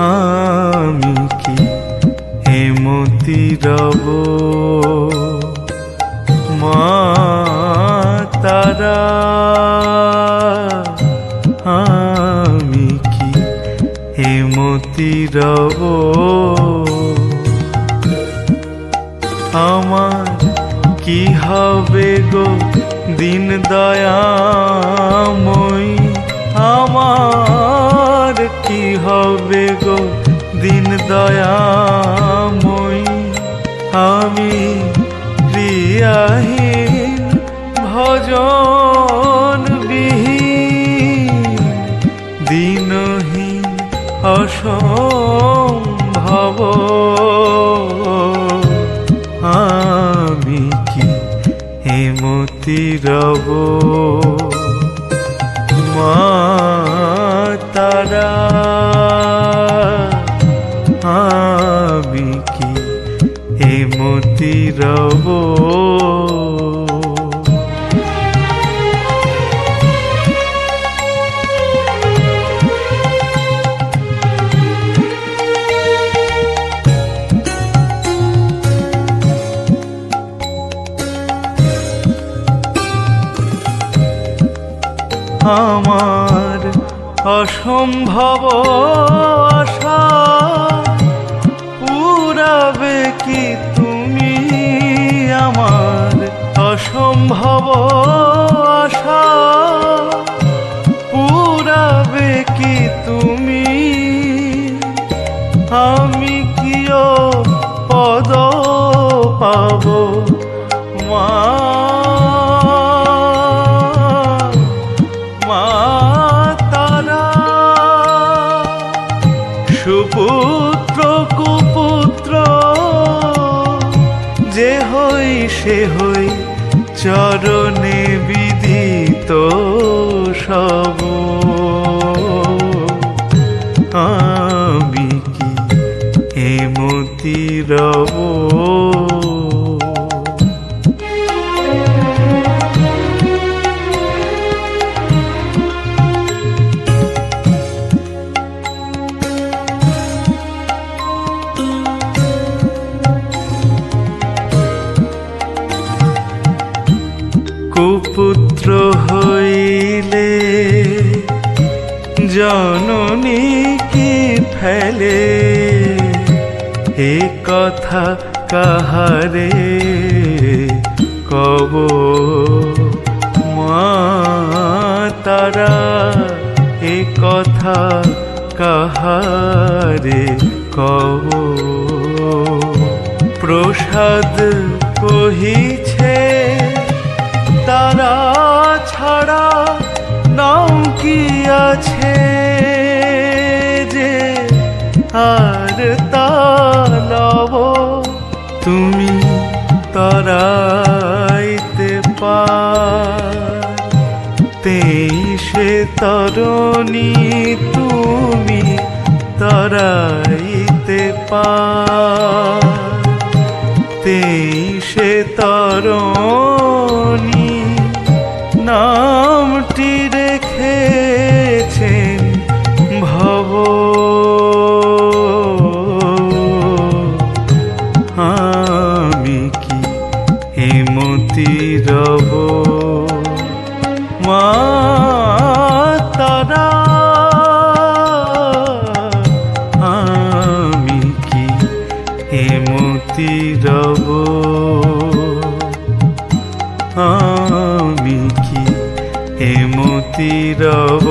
আমি কি হেমতি রব মা তারা আমি কি হেমতি রব আমার কি হবে গো দিন দয়াময়ী আমার কি হবে গো দিন দয়াময়ী আমি ক্রিয়াহীন ভজন বিহীন দিনহীন অসম্ভব আমি কি হেমতি রব মা তারা আমি কি হেমতি রব আমার অসম্ভব আশা পুরাবে কি তুমি আমার অসম্ভব আশা পুরাবে কি তুমি আমি কিও পদ পাব মা সুপুত্র কুপুত্র যে হই সে হই চরণে বিদিত সব আমি কি হেমতি রব কুপুত্র হইলে জননী কি ফেলে এ কথা কাহারে কব মা তারা এ কথা কাহারে কব প্রসাদ কহিছে তারা ছাড়া নাও কি আছে যে আর তা লব তুমি তরাইতে পারতে সে তরণী তুমি তরাইতে পারতে সে তরণী নামটি রেখেছেন ভব আমি কি হেমতি রব মা তারা আমি কি হেমতি রব আমি কি হেমতি রব।